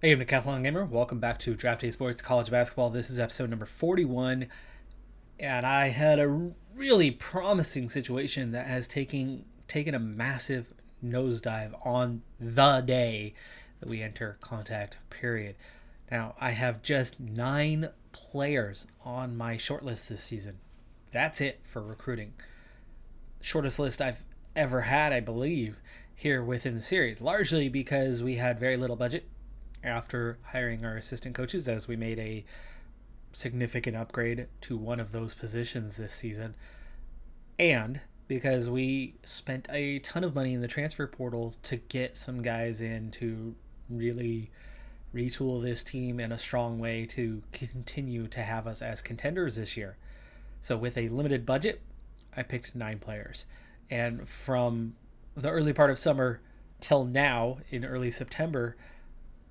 Hey, Decathlon Gamer. Welcome back to Draft Day Sports College Basketball. This is episode number 41, and I had a really promising situation that has taken a massive nosedive on the day that we enter contact period. Now, I have just 9 players on my shortlist this season. That's it for recruiting. Shortest list I've ever had, I believe, here within the series, largely because we had very little budget after hiring our assistant coaches, as we made a significant upgrade to one of those positions this season, and because we spent a ton of money in the transfer portal to get some guys in to really retool this team in a strong way to continue to have us as contenders this year. So with a limited budget, I picked 9 players. And from the early part of summer till now in early September,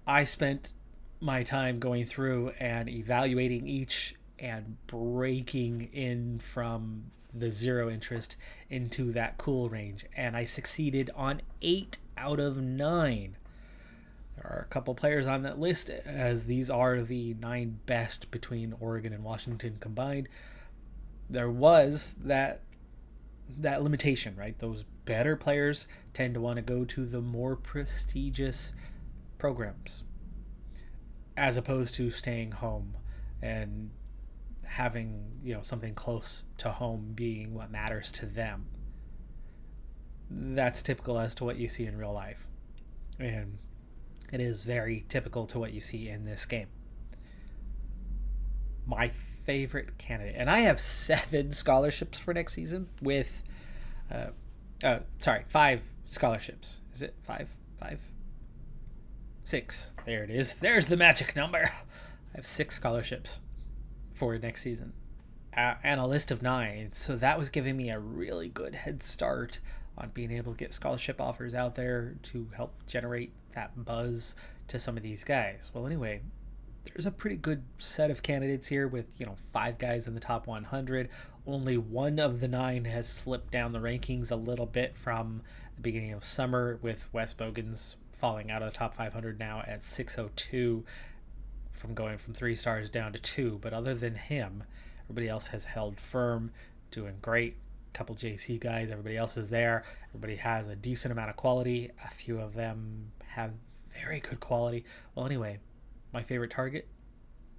I spent my time going through and evaluating each and breaking in from the zero interest into that cool range. And I succeeded on 8 out of 9. There are a couple players on that list, as these are the 9 best between Oregon and Washington combined. There was that limitation, right? Those better players tend to want to go to the more prestigious programs as opposed to staying home and having, something close to home being what matters to them. That's typical as to what you see in real life, and it is very typical to what you see in this game. My favorite candidate, and I have 7 scholarships for next season with 5 scholarships. Is it 5? 6. There it is. There's the magic number. I have 6 scholarships for next season and a list of 9. So that was giving me a really good head start on being able to get scholarship offers out there to help generate that buzz to some of these guys. Well, anyway, there's a pretty good set of candidates here with, 5 guys in the top 100. Only one of the 9 has slipped down the rankings a little bit from the beginning of summer, with Wes Bogans falling out of the top 500 now at 602, from going from 3 stars down to 2. But other than him, everybody else has held firm, doing great. A couple JC guys, everybody else is there. Everybody has a decent amount of quality. A few of them have very good quality. Well, anyway, my favorite target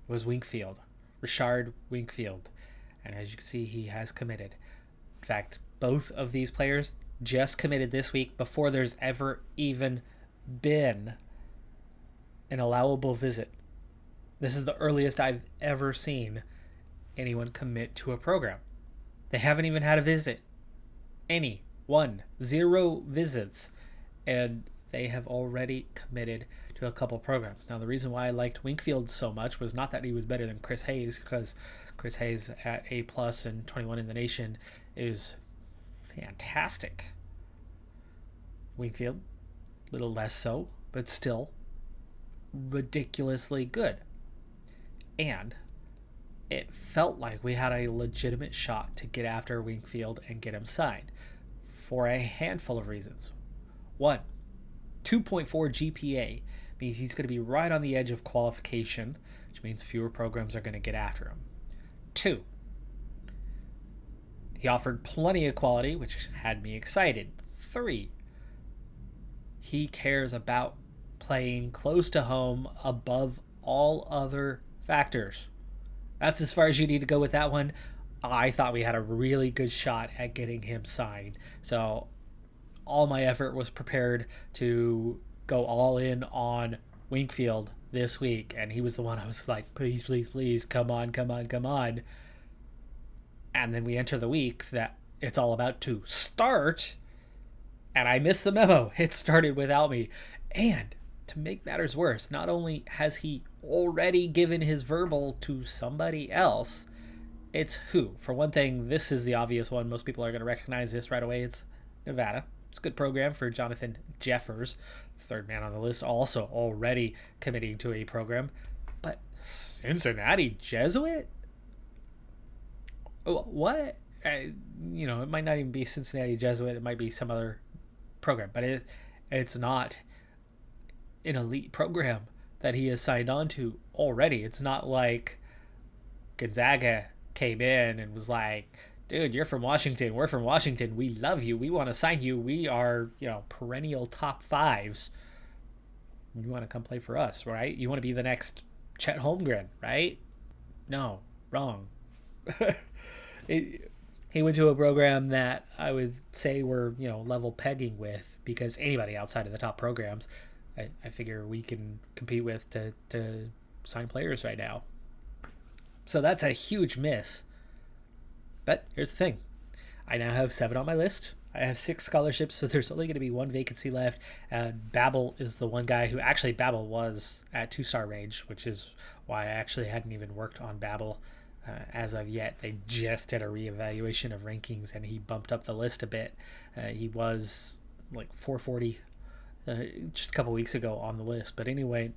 was Winkfield, Richard Winkfield. And as you can see, he has committed. In fact, both of these players just committed this week before there's ever even been an allowable visit. This is the earliest I've ever seen anyone commit to a program. They haven't even had a visit. 0 visits. And they have already committed to a couple programs. Now, the reason why I liked Winkfield so much was not that he was better than Chris Hayes, because Chris Hayes at A+ and 21 in the nation is fantastic. Winkfield, a little less so, but still ridiculously good. And it felt like we had a legitimate shot to get after Winkfield and get him signed for a handful of reasons. 1, 2.4 GPA means he's going to be right on the edge of qualification, which means fewer programs are going to get after him. 2, he offered plenty of quality, which had me excited. 3, he cares about playing close to home above all other factors. That's as far as you need to go with that one. I thought we had a really good shot at getting him signed. So all my effort was prepared to go all in on Winkfield this week. And he was the one I was like, please, please, please, come on. And then we enter the week that it's all about to start. And I missed the memo. It started without me. And to make matters worse, not only has he already given his verbal to somebody else, it's who? For one thing, this is the obvious one. Most people are going to recognize this right away. It's Nevada. It's a good program for Jonathan Jeffers, third man on the list, also already committing to a program. But Cincinnati Jesuit? What? It might not even be Cincinnati Jesuit. It might be some other program, but it's not an elite program that he has signed on to already. It's not like Gonzaga came in and was like, dude, you're from Washington. We're from Washington. We love you. We want to sign you. We are, perennial top fives. You want to come play for us, right? You want to be the next Chet Holmgren, right? No, wrong. He went to a program that I would say we're, level pegging with, because anybody outside of the top programs, I figure we can compete with to sign players right now. So that's a huge miss. But here's the thing. I now have 7 on my list. I have 6 scholarships, so there's only going to be 1 vacancy left. Babel is the one guy who actually Babel was at 2-star range, which is why I actually hadn't even worked on Babel as of yet. They just did a reevaluation of rankings, and he bumped up the list a bit. He was like 440 just a couple weeks ago on the list. But anyway,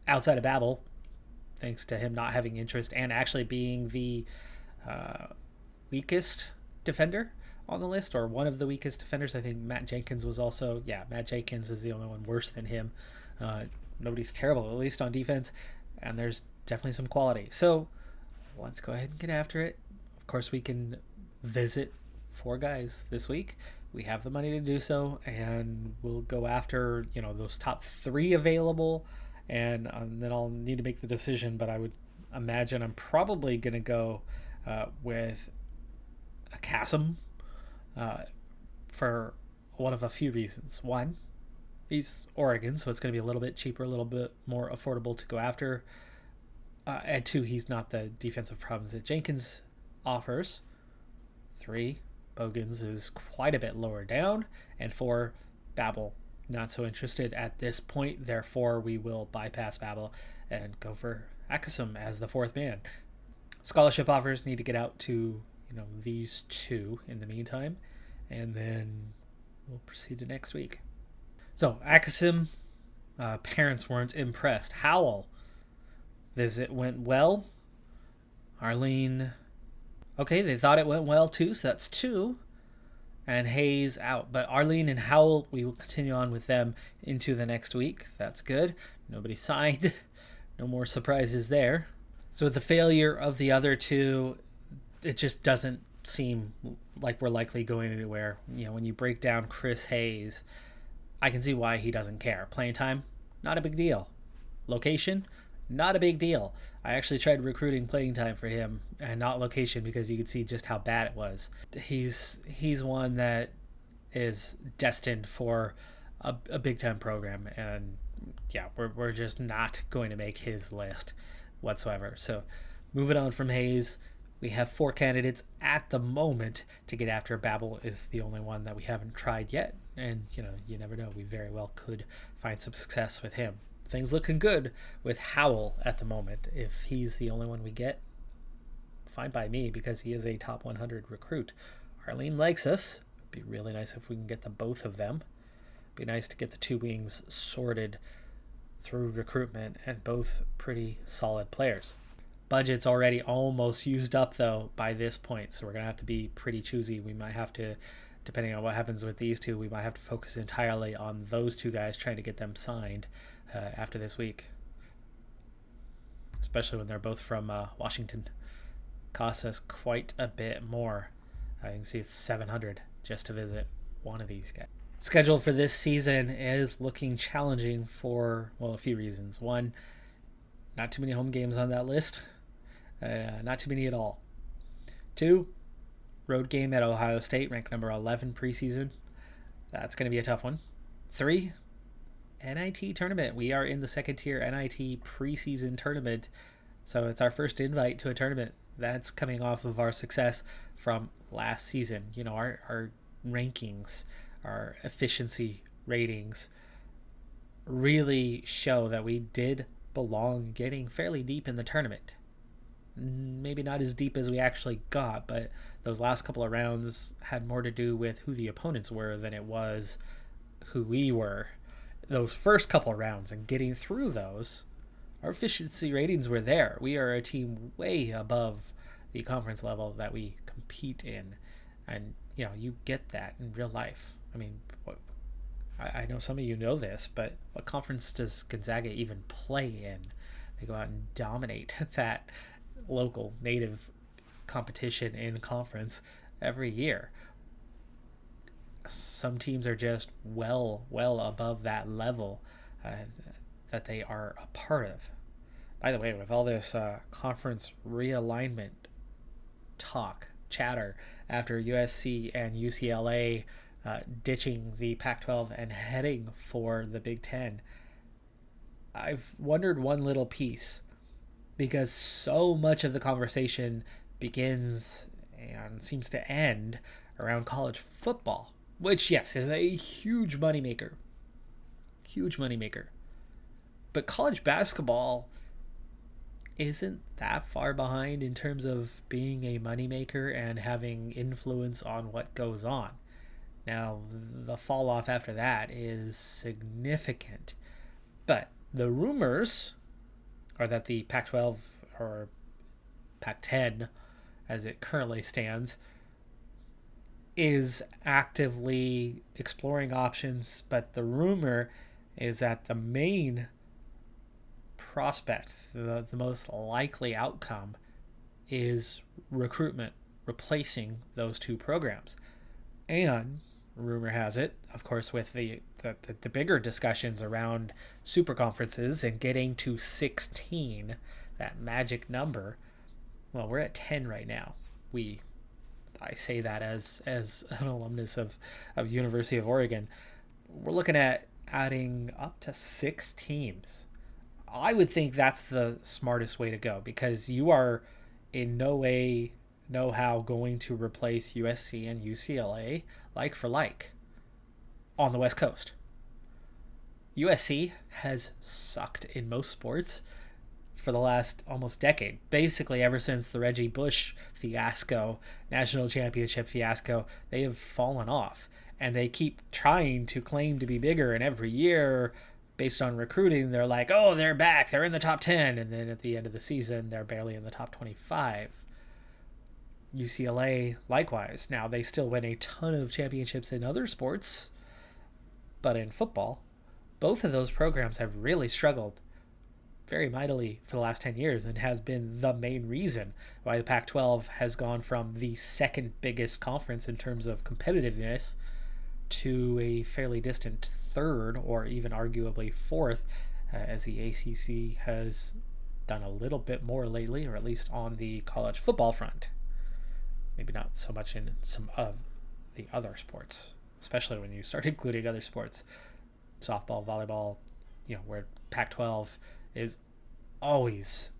outside of Babel, thanks to him not having interest and actually being the weakest defender on the list, or one of the weakest defenders. I think Matt Jenkins was also, Matt Jenkins is the only one worse than him. Nobody's terrible, at least on defense, and there's definitely some quality. So let's go ahead and get after it. Of course, we can visit 4 guys this week. We have the money to do so, and we'll go after, those top 3 available, and then I'll need to make the decision, but I would imagine I'm probably going to go with a Kasim for one of a few reasons. One, he's Oregon, so it's going to be a little bit cheaper, a little bit more affordable to go after. And 2, he's not the defensive problems that Jenkins offers. 3, Bogans is quite a bit lower down. And 4, Babel, not so interested at this point. Therefore, we will bypass Babel and go for Akasim as the 4th man. Scholarship offers need to get out to these 2 in the meantime, and then we'll proceed to next week. So Akasim, parents weren't impressed. Howell, visit went well. Arlene, okay, they thought it went well too, so that's 2. And Hayes out. But Arlene and Howell, we will continue on with them into the next week. That's good. Nobody signed. No more surprises there. So with the failure of the other 2, it just doesn't seem like we're likely going anywhere. When you break down Chris Hayes, I can see why he doesn't care. Playing time, not a big deal. Location, not a big deal. I actually tried recruiting playing time for him and not location, because you could see just how bad it was. He's one that is destined for a big time program, and we're just not going to make his list whatsoever. So moving on from Hayes, we have 4 candidates at the moment to get after. Babel is the only one that we haven't tried yet, and you never know, we very well could find some success with him. Things looking good with Howell at the moment. If he's the only one we get, fine by me, because he is a top 100 recruit. Arlene likes us. It'd be really nice if we can get the both of them. It'd be nice to get the 2 wings sorted through recruitment, and both pretty solid players. Budget's already almost used up, though, by this point, so we're going to have to be pretty choosy. We might have to, depending on what happens with these 2, we might have to focus entirely on those 2 guys, trying to get them signed after this week, especially when they're both from Washington. Costs us quite a bit more. You can see it's $700 just to visit one of these guys. Schedule for this season is looking challenging for, a few reasons. One, not too many home games on that list. Not too many at all. 2, road game at Ohio State, ranked number 11 preseason. That's going to be a tough one. 3, NIT tournament. We are in the 2nd tier NIT preseason tournament, so it's our first invite to a tournament. That's coming off of our success from last season. Our rankings, our efficiency ratings really show that we did belong getting fairly deep in the tournament. Maybe not as deep as we actually got, but those last couple of rounds had more to do with who the opponents were than it was who we were. Those first couple of rounds and getting through those, our efficiency ratings were there. We are a team way above the conference level that we compete in, and you get that in real life. I mean, I know some of you know this, but what conference does Gonzaga even play in? They go out and dominate that local native competition in conference every year. Some teams are just well above that level that they are a part of. By the way, with all this conference realignment chatter after USC and UCLA ditching the Pac-12 and heading for the Big Ten, I've wondered one little piece, because so much of the conversation begins and seems to end around college football, which, yes, is a huge moneymaker. Huge moneymaker. But college basketball isn't that far behind in terms of being a moneymaker and having influence on what goes on. Now, the fall off after that is significant. But the rumors are that the Pac-12, or Pac-10 as it currently stands, is actively exploring options, but the rumor is that the main prospect, the most likely outcome, is recruitment, replacing those two programs. And rumor has it, of course, with the bigger discussions around super conferences and getting to 16, that magic number. Well, we're at 10 right now. I say that as an alumnus of University of Oregon. We're looking at adding up to 6 teams. I would think that's the smartest way to go, because you are in no way, no how going to replace USC and UCLA like for like on the West Coast. USC has sucked in most sports for the last almost decade, basically ever since the Reggie Bush fiasco, national championship fiasco. They have fallen off, and they keep trying to claim to be bigger, and every year, based on recruiting, they're like, oh, they're back, they're in the top 10, and then at the end of the season, they're barely in the top 25. UCLA, likewise. Now, they still win a ton of championships in other sports, but in football, both of those programs have really struggled very mightily for the last 10 years, and has been the main reason why the Pac-12 has gone from the second biggest conference in terms of competitiveness to a fairly distant third, or even arguably fourth, as the ACC has done a little bit more lately, or at least on the college football front. Maybe not so much in some of the other sports, especially when you start including other sports, softball, volleyball, where Pac-12 is always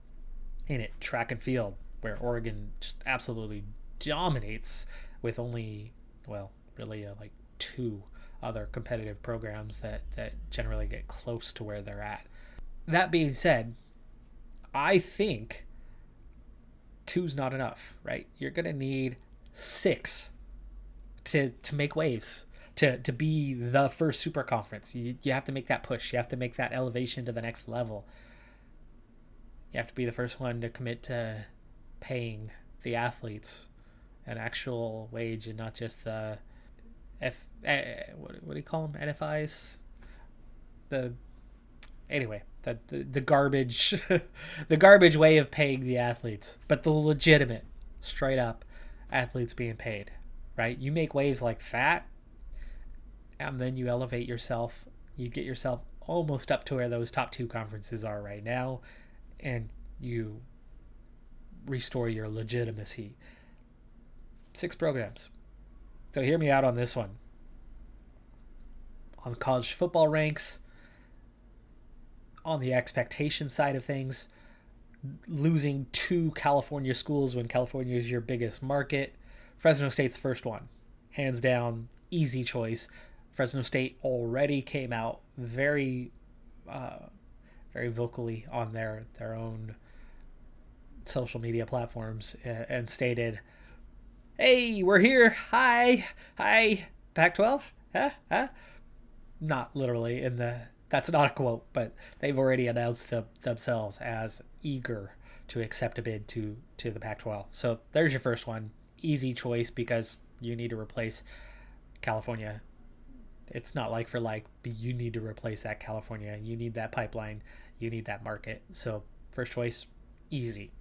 in it. Track and field, where Oregon just absolutely dominates with only, really like 2 other competitive programs that generally get close to where they're at. That being said, I think 2's not enough, right? You're going to need 6 to make waves, to be the first super conference. You have to make that push. You have to make that elevation to the next level. You have to be the first one to commit to paying the athletes an actual wage, and not just the what do you call them? NFIs? The garbage the garbage way of paying the athletes, but the legitimate, straight up athletes being paid, right? You make waves like that, and then you elevate yourself. You get yourself almost up to where those top 2 conferences are right now, and you restore your legitimacy. 6 programs. So hear me out on this one. On the college football ranks, on the expectation side of things, losing 2 California schools when California is your biggest market. Fresno State's first one. Hands down, easy choice. Fresno State already came out very vocally on their own social media platforms and stated, hey, we're here. Hi, Pac-12? Huh? Not literally in the, that's not a quote, but they've already announced themselves as eager to accept a bid to the Pac-12. So there's your first one. Easy choice, because you need to replace California It's not like for like, but you need to replace that California. You need that pipeline. You need that market. So first choice, easy.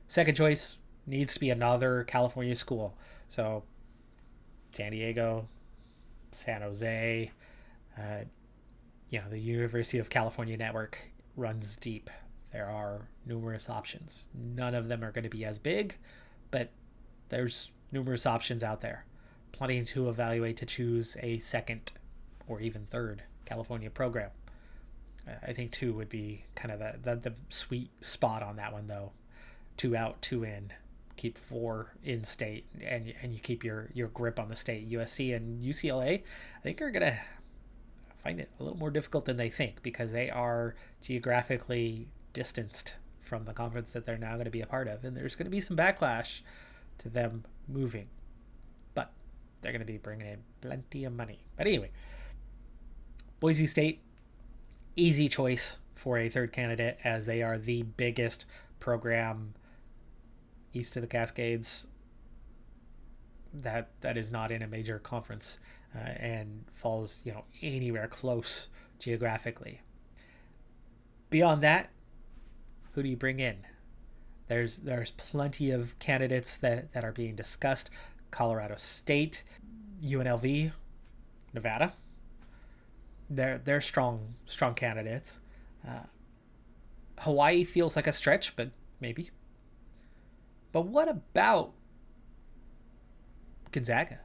Second choice needs to be another California school. So San Diego, San Jose, the University of California network runs deep. There are numerous options. None of them are going to be as big, but there's numerous options out there. Plenty to evaluate to choose a second or even third California program. I think 2 would be kind of the sweet spot on that one, though. 2 out, 2 in. Keep 4 in state, and you keep your grip on the state. USC and UCLA, I think, are going to find it a little more difficult than they think because they are geographically distanced from the conference that they're now going to be a part of, and there's going to be some backlash to them moving, but they're going to be bringing in plenty of money. But anyway, Boise State, easy choice for a third candidate, as they are the biggest program east of the Cascades that is not in a major conference and falls anywhere close geographically. Beyond that, who do you bring in? There's plenty of candidates that are being discussed. Colorado State, UNLV, Nevada. They're strong candidates. Hawaii feels like a stretch, but maybe. But what about Gonzaga?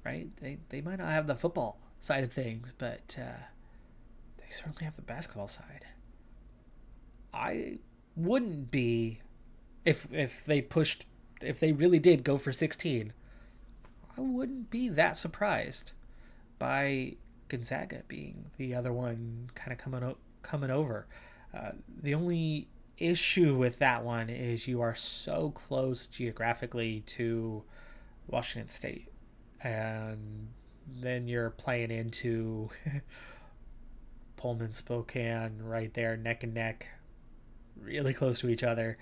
Right? They might not have the football side of things, but they certainly have the basketball side. I wouldn't be, if they really did go for 16, I wouldn't be that surprised by Gonzaga being the other one kind of coming over. The only issue with that one is you are so close geographically to Washington State, and then you're playing into Pullman, Spokane, right there, neck and neck, really close to each other,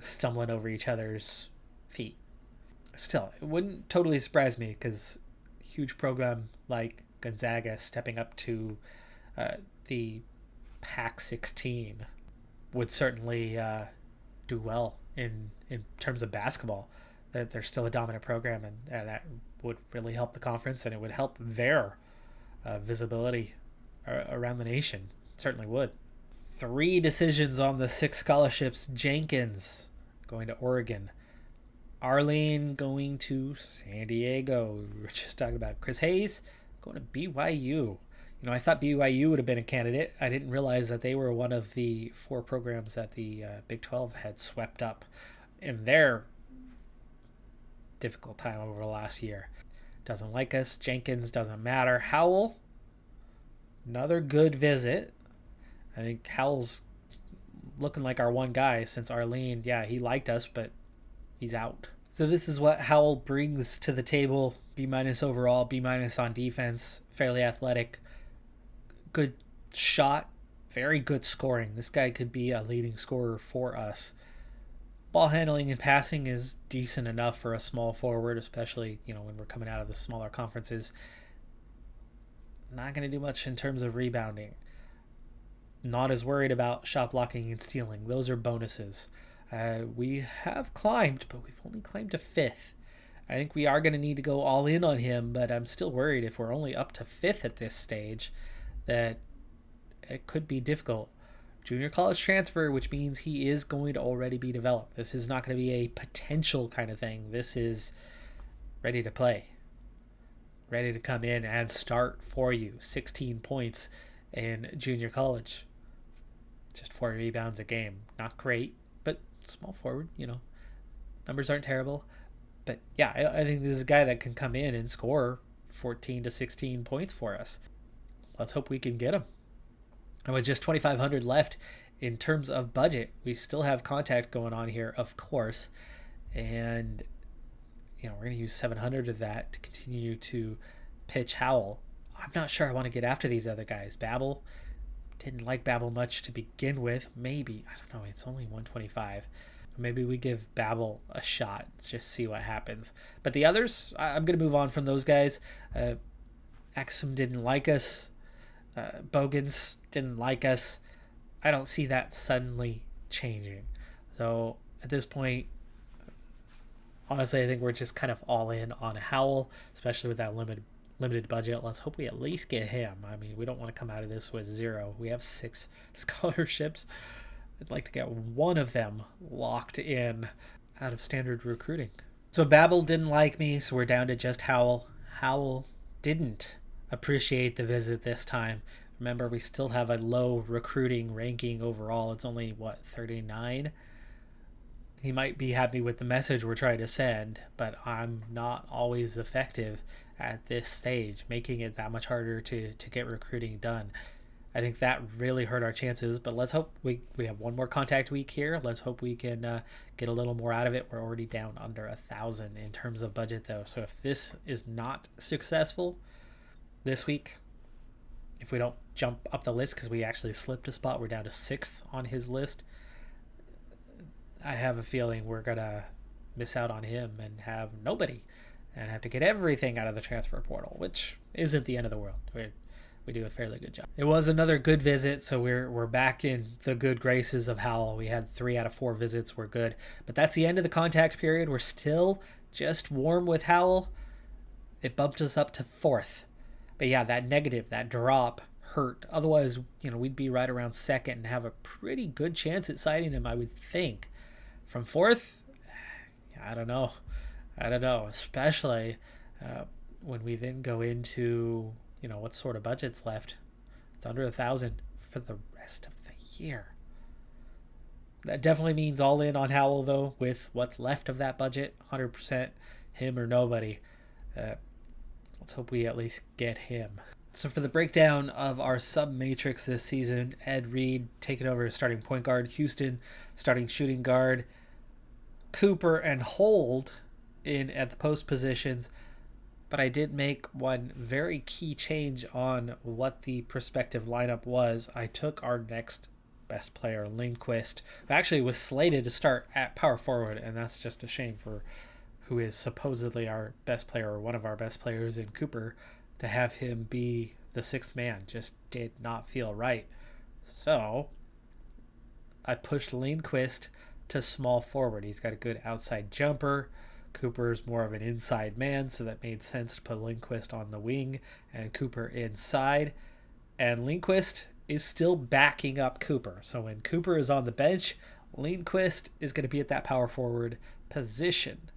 stumbling over each other's feet. Still, it wouldn't totally surprise me because a huge program like Gonzaga stepping up to the Pac-16 would certainly do well in terms of basketball. That they're still a dominant program, and that would really help the conference, and it would help their visibility around the nation. It certainly would. 3 decisions on the 6 scholarships. Jenkins going to Oregon. Arlene going to San Diego. We were just talking about Chris Hayes going to BYU. I thought BYU would have been a candidate. I didn't realize that they were one of the 4 programs that the Big 12 had swept up in their difficult time over the last year. Doesn't like us. Jenkins doesn't matter. Howell, another good visit. I think Howell's looking like our one guy since Arlene. Yeah, he liked us, but he's out. So this is what Howell brings to the table. B- overall, B- on defense, fairly athletic, good shot, very good scoring. This guy could be a leading scorer for us. Ball handling and passing is decent enough for a small forward, especially when we're coming out of the smaller conferences. Not going to do much in terms of rebounding. Not as worried about shot blocking and stealing. Those are bonuses. We have climbed, but we've only climbed to 5th. I think we are going to need to go all in on him, but I'm still worried if we're only up to 5th at this stage that it could be difficult. Junior college transfer, which means he is going to already be developed. This is not going to be a potential kind of thing. This is ready to play. Ready to come in and start for you. 16 points in junior college. Just 4 rebounds a game. Not great, but small forward, Numbers aren't terrible. But yeah, I think this is a guy that can come in and score 14 to 16 points for us. Let's hope we can get him. And with just $2,500 left in terms of budget, we still have contact going on here, of course. And, we're going to use $700 of that to continue to pitch Howell. I'm not sure I want to get after these other guys. Babel, didn't like Babel much to begin with. Maybe, I don't know, it's only $125. Maybe we give Babel a shot. Let's just see what happens. But the others, I'm going to move on from those guys. Exum didn't like us. Bogans didn't like us. I don't see that suddenly changing. So at this point, honestly, I think we're just kind of all in on Howell, especially with that limited budget. Let's hope we at least get him. I mean, we don't want to come out of this with 0. We have 6 scholarships. I'd like to get one of them locked in out of standard recruiting. So Babel didn't like me, so we're down to just Howell. Howell didn't appreciate the visit this time. Remember, we still have a low recruiting ranking overall. It's only, 39? He might be happy with the message we're trying to send, but I'm not always effective at this stage, making it that much harder to get recruiting done. I think that really hurt our chances, but let's hope we have one more contact week here. Let's hope we can get a little more out of it. We're already down under 1,000 in terms of budget, though. So if this is not successful this week, if we don't jump up the list because we actually slipped a spot, we're down to 6th on his list. I have a feeling we're going to miss out on him and have nobody and have to get everything out of the transfer portal, which isn't the end of the world. We do a fairly good job. It was another good visit, so we're back in the good graces of Howell. We had 3 out of 4 visits were good, but that's the end of the contact period. We're still just warm with Howell. It bumped us up to 4th. But yeah, that negative, that drop hurt. Otherwise, we'd be right around 2nd and have a pretty good chance at citing him, I would think. From 4th, I don't know, especially when we then go into, what sort of budget's left. It's under 1,000 for the rest of the year. That definitely means all in on Howell, though, with what's left of that budget, 100% him or nobody. Let's hope we at least get him. So for the breakdown of our sub-matrix this season, Ed Reed taking over as starting point guard, Houston starting shooting guard, Cooper and Hold in at the post positions. But I did make one very key change on what the prospective lineup was. I took our next best player, Lindquist, who actually was slated to start at power forward, and that's just a shame for who is supposedly our best player or one of our best players in Cooper. To have him be the 6th man just did not feel right. So I pushed Lindquist to small forward. He's got a good outside jumper. Cooper's more of an inside man, so that made sense to put Lindquist on the wing and Cooper inside. And Lindquist is still backing up Cooper. So when Cooper is on the bench, Lindquist is going to be at that power forward position.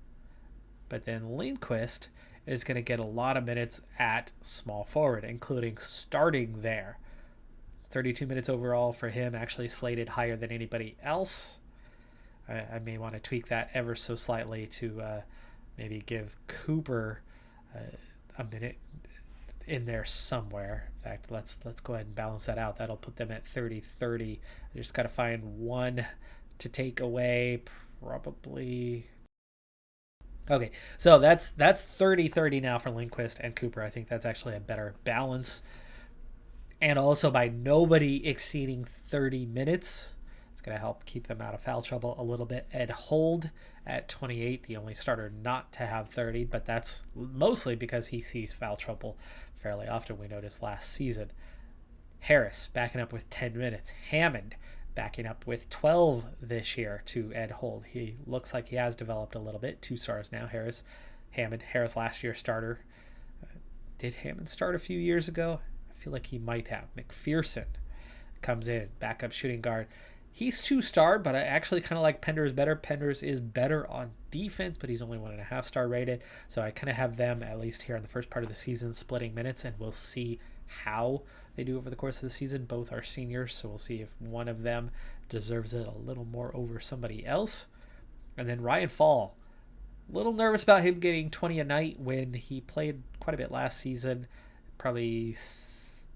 But then Lindquist is going to get a lot of minutes at small forward, including starting there. 32 minutes overall for him, actually slated higher than anybody else. I may want to tweak that ever so slightly to maybe give Cooper a minute in there somewhere. In fact, let's go ahead and balance that out. That'll put them at 30-30. I just got to find one to take away, probably. Okay, so that's 30-30 now for Lindquist and Cooper. I think that's actually a better balance. And also by nobody exceeding 30 minutes. It's going to help keep them out of foul trouble a little bit. Ed Hold at 28, the only starter not to have 30, but that's mostly because he sees foul trouble fairly often, we noticed last season. Harris backing up with 10 minutes. Hammond backing up with 12 this year to Ed Hold. He looks like he has developed a little bit. 2 stars now, Harris last year starter. Did Hammond start a few years ago? I feel like he might have. McPherson comes in, backup shooting guard. He's 2-star, but I actually kind of like Penders better. Penders is better on defense, but he's only 1.5 star rated. So I kind of have them, at least here in the first part of the season, splitting minutes, and we'll see how they do over the course of the season. Both are seniors, so we'll see if one of them deserves it a little more over somebody else. And then Ryan Fall. A little nervous about him getting 20 a night when he played quite a bit last season, probably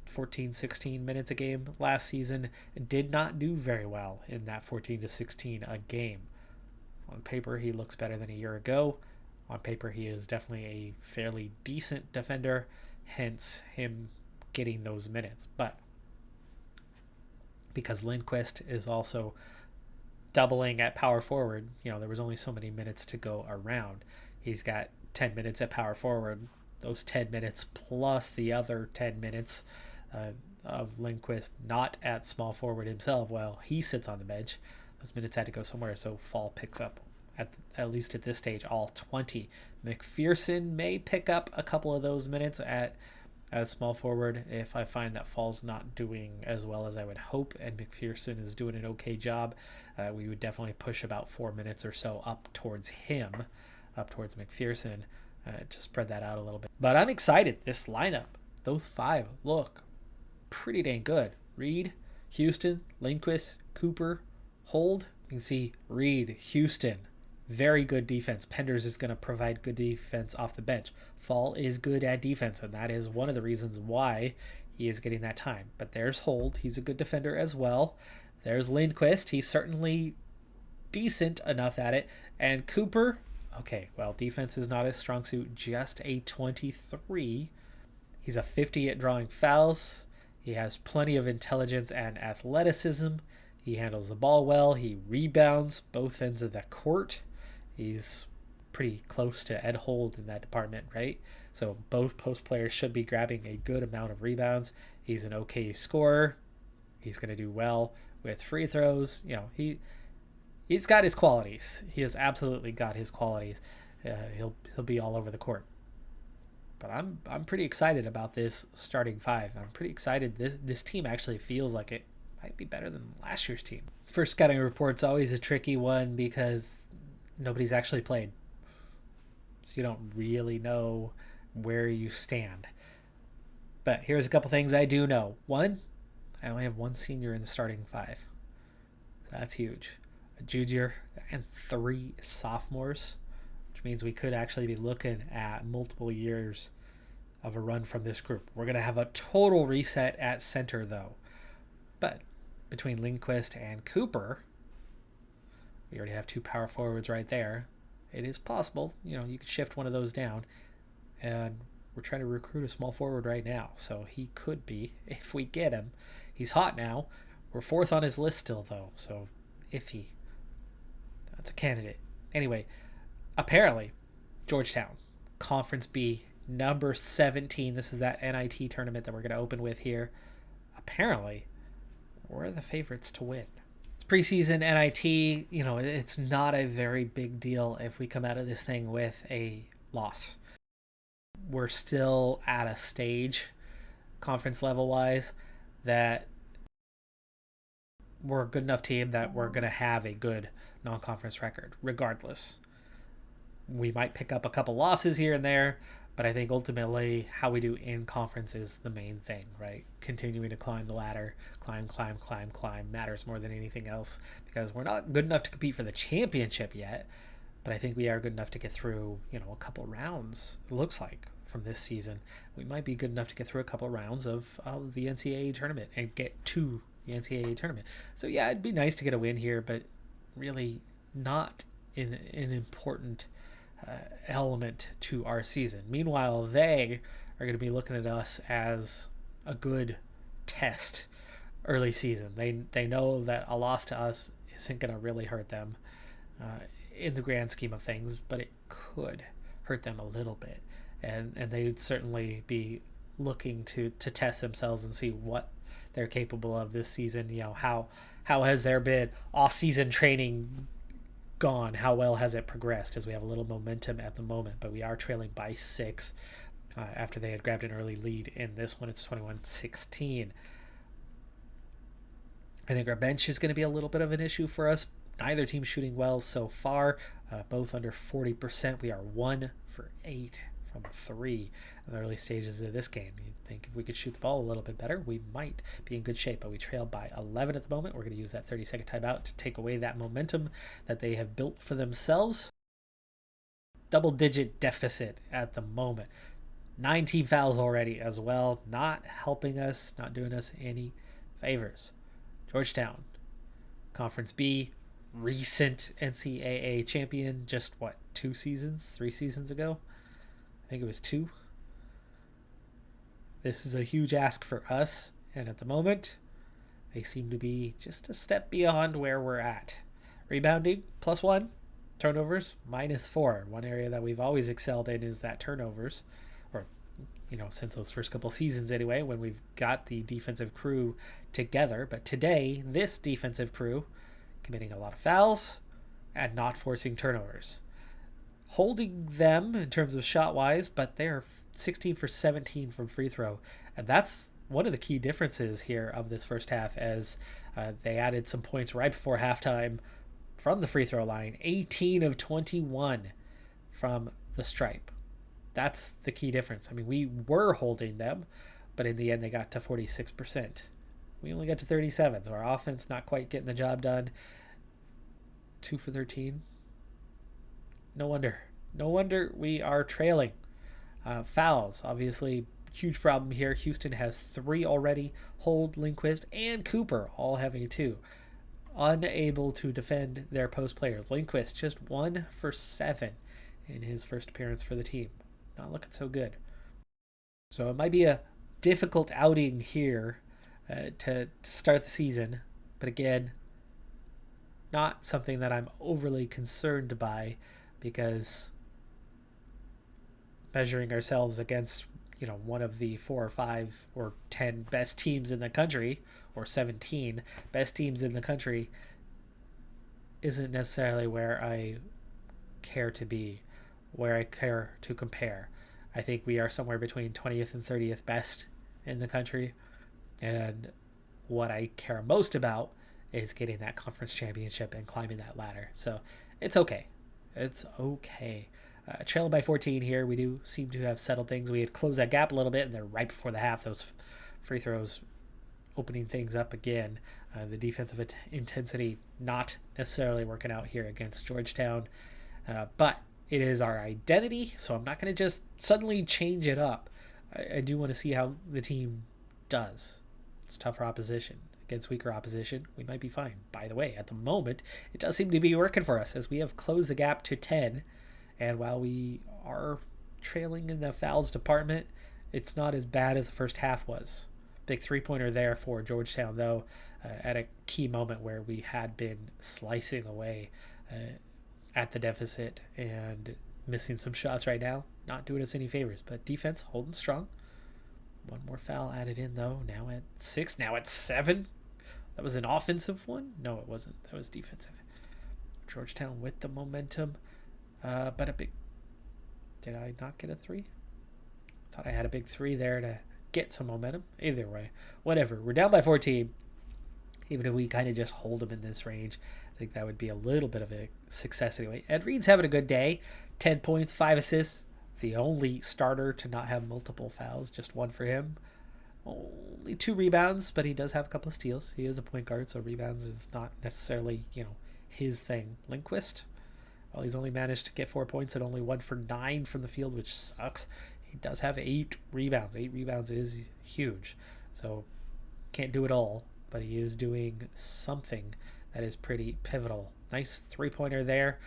14, 16 minutes a game last season, and did not do very well in that 14 to 16 a game. On paper, he looks better than a year ago. On paper, he is definitely a fairly decent defender, hence him getting those minutes. But because Lindquist is also doubling at power forward. There was only so many minutes to go around. He's got 10 minutes at power forward. Those 10 minutes plus the other 10 minutes of Lindquist not at small forward himself while he sits on the bench. Those minutes had to go somewhere, so Fall picks up, at least at this stage, all 20. McPherson may pick up a couple of those minutes at small forward if I find that Fall's not doing as well as I would hope and McPherson is doing an okay job. We would definitely push about 4 minutes or so up towards him, up towards McPherson, to spread that out a little bit. But I'm excited. This lineup, those 5 look pretty dang good. Reed, Houston, Lindquist, Cooper, Hold. You can see Reed, Houston, very good defense. Penders is going to provide good defense off the bench. Fall is good at defense, and that is one of the reasons why he is getting that time. But there's Hold. He's a good defender as well. There's Lindquist. He's certainly decent enough at it. And Cooper, okay, well, defense is not his strong suit, just a 23. He's a 50 at drawing fouls. He has plenty of intelligence and athleticism. He handles the ball well. He rebounds both ends of the court. He's pretty close to Ed Hold in that department, right? So both post players should be grabbing a good amount of rebounds. He's an okay scorer. He's going to do well with free throws. He's got his qualities. He has absolutely got his qualities. He'll be all over the court. But I'm pretty excited about this starting 5. I'm pretty excited. This team actually feels like it might be better than last year's team. First scouting report's always a tricky one because nobody's actually played. So you don't really know where you stand. But here's a couple things I do know. 1, I only have 1 senior in the starting 5. So that's huge. A junior and 3 sophomores, which means we could actually be looking at multiple years of a run from this group. We're going to have a total reset at center, though. But between Lindquist and Cooper, we already have 2 power forwards right there. It is possible, you could shift one of those down. And we're trying to recruit a small forward right now. So he could be, if we get him. He's hot now. We're 4th on his list still, though. So iffy. That's a candidate. Anyway, apparently, Georgetown, Conference B, number 17. This is that NIT tournament that we're going to open with here. Apparently, we're the favorites to win. It's preseason NIT. It's not a very big deal if we come out of this thing with a loss. We're still at a stage, conference level wise, that we're a good enough team that we're going to have a good non-conference record, regardless. We might pick up a couple losses here and there, but I think ultimately how we do in conference is the main thing, right? Continuing to climb the ladder, climb, matters more than anything else, because we're not good enough to compete for the championship yet, but I think we are good enough to get through, a couple rounds, it looks like, from this season. We might be good enough to get through a couple rounds of the NCAA tournament and get to the NCAA tournament. So yeah, it'd be nice to get a win here, but really not an important element to our season. Meanwhile, they are going to be looking at us as a good test early season. They know that a loss to us isn't going to really hurt them in the grand scheme of things, but it could hurt them a little bit. And they'd certainly be looking to test themselves and see what they're capable of this season. How has their been off-season training gone? How well has it progressed? As we have a little momentum at the moment, but we are trailing by 6 after they had grabbed an early lead in this one. It's 21-16. I think our bench is going to be a little bit of an issue for us. Neither team shooting well so far, both under 40%. We are 1 for 8 from 3 in the early stages of this game. You'd think if we could shoot the ball a little bit better, we might be in good shape, but we trail by 11 at the moment. We're going to use that 30-second timeout to take away that momentum that they have built for themselves. Double-digit deficit at the moment. 9 team fouls already as well, not helping us, not doing us any favors. Georgetown, Conference B, recent NCAA champion, just 3 seasons ago? I think it was 2. This is a huge ask for us, and at the moment, they seem to be just a step beyond where we're at Rebounding, +1. Turnovers, -4. One area that we've always excelled in is that turnovers, or since those first couple seasons anyway, when we've got the defensive crew together. But today, this defensive crew committing a lot of fouls and not forcing turnovers. Holding them in terms of shot-wise, but they're 16 for 17 from free throw. And that's one of the key differences here of this first half, as they added some points right before halftime from the free throw line. 18 of 21 from the stripe. That's the key difference. I mean, we were holding them, but in the end they got to 46%. We only got to 37, so our offense not quite getting the job done. 2 for 13. No wonder we are trailing. Fouls, obviously, huge problem here. Houston has 3 already. Hold, Lindquist, and Cooper all having 2. Unable to defend their post players. Lindquist just 1 for 7 in his first appearance for the team. Not looking so good. So it might be a difficult outing here to start the season. But again, not something that I'm overly concerned by, because measuring ourselves against one of the 4 or 5 or 10 best teams in the country, or 17 best teams in the country, isn't necessarily where I care to be, where I care to compare. I think we are somewhere between 20th and 30th best in the country, and what I care most about is getting that conference championship and climbing that ladder. So it's okay. Trailing by 14 here. We do seem to have settled things. We had closed that gap a little bit, and then right before the half, those free throws opening things up again. The defensive intensity not necessarily working out here against Georgetown, but it is our identity, so I'm not going to just suddenly change it up. I do want to see how the team does. It's tougher opposition. Against weaker opposition, we might be fine. By the way, at the moment, it does seem to be working for us, as we have closed the gap to 10. And while we are trailing in the fouls department, it's not as bad as the first half was. Big three-pointer there for Georgetown, though, at a key moment where we had been slicing away at the deficit and missing some shots right now. Not doing us any favors, but defense holding strong. One more foul added in, though. Now at 6, now at 7. That was an offensive one? No, it wasn't. That was defensive. Georgetown with the momentum. But a big... Did I not get a 3? Thought I had a big 3 there to get some momentum. Either way. Whatever. We're down by 14. Even if we kind of just hold them in this range, I think that would be a little bit of a success anyway. Ed Reed's having a good day. 10 points, 5 assists. The only starter to not have multiple fouls. Just 1 for him. Only 2 rebounds, but he does have a couple of steals. He is a point guard, so rebounds is not necessarily, his thing. Lindquist, well, he's only managed to get 4 points and only 1 for 9 from the field, which sucks. He does have 8 rebounds. 8 rebounds is huge. So can't do it all, but he is doing something that is pretty pivotal. Nice 3-pointer there.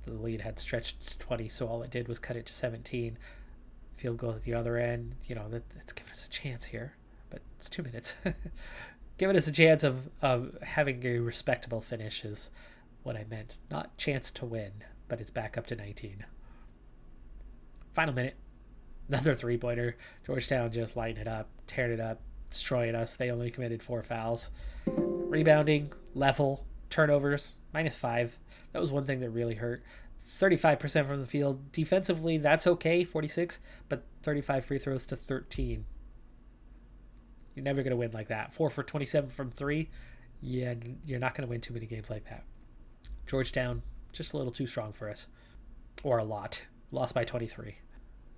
The lead had stretched to 20, so all it did was cut it to 17. Field goal at the other end, that's giving us a chance here, but it's 2 minutes. Giving us a chance of having a respectable finish is what I meant. Not chance to win, but it's back up to 19. Final minute. Another 3-pointer. Georgetown just lighting it up, tearing it up, destroying us. They only committed 4 fouls. Rebounding, level, turnovers, -5. That was one thing that really hurt. 35% from the field. Defensively, that's okay, 46, but 35 free throws to 13. You're never going to win like that. 4 for 27 from 3. Yeah, you're not going to win too many games like that. Georgetown, just a little too strong for us. Or a lot. Lost by 23.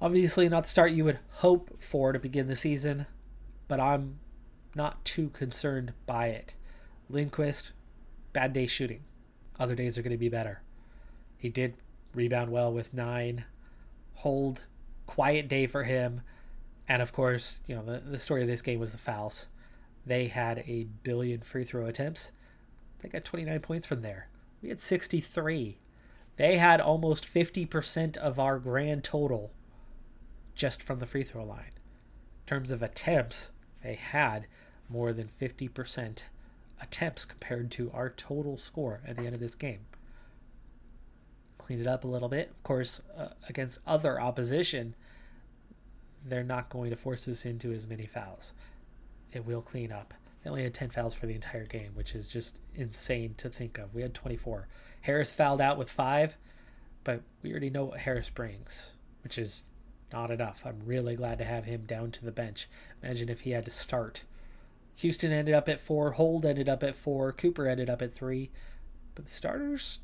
Obviously not the start you would hope for to begin the season, but I'm not too concerned by it. Lindquist, bad day shooting. Other days are going to be better. He did rebound well with 9. Hold, quiet day for him. And of course, the story of this game was the fouls. They had a billion free throw attempts. They got 29 points from there. We had 63. They had almost 50% of our grand total just from the free throw line. In terms of attempts, they had more than 50% attempts compared to our total score at the end of this game. Clean it up a little bit. Of course, against other opposition, they're not going to force us into as many fouls. It will clean up. They only had 10 fouls for the entire game, which is just insane to think of. We had 24. Harris fouled out with 5, but we already know what Harris brings, which is not enough. I'm really glad to have him down to the bench. Imagine if he had to start. Houston ended up at 4. Hold ended up at 4. Cooper ended up at 3. But the starters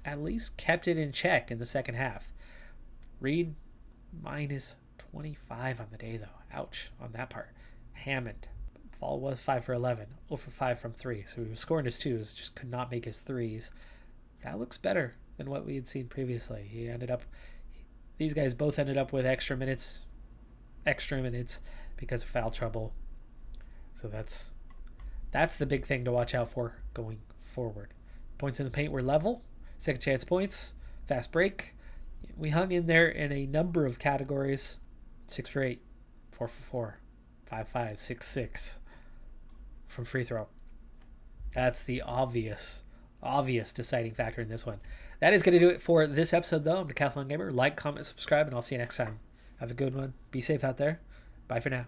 at least kept it in check in the second half. Reed, minus 25 on the day, though. Ouch on that part. Hammond. Fall was 5 for 11. 0 for 5 from 3. So he was scoring his 2s, just could not make his 3s. That looks better than what we had seen previously. These guys both ended up with extra minutes because of foul trouble. So that's the big thing to watch out for going forward. Points in the paint were level. Second chance points. Fast break. We hung in there in a number of categories. 6 for 8. 4 for 4. 5-5. 6-6. From free throw. That's the obvious deciding factor in this one. That is going to do it for this episode, though. I'm Decathlon Gamer. Like, comment, subscribe, and I'll see you next time. Have a good one. Be safe out there. Bye for now.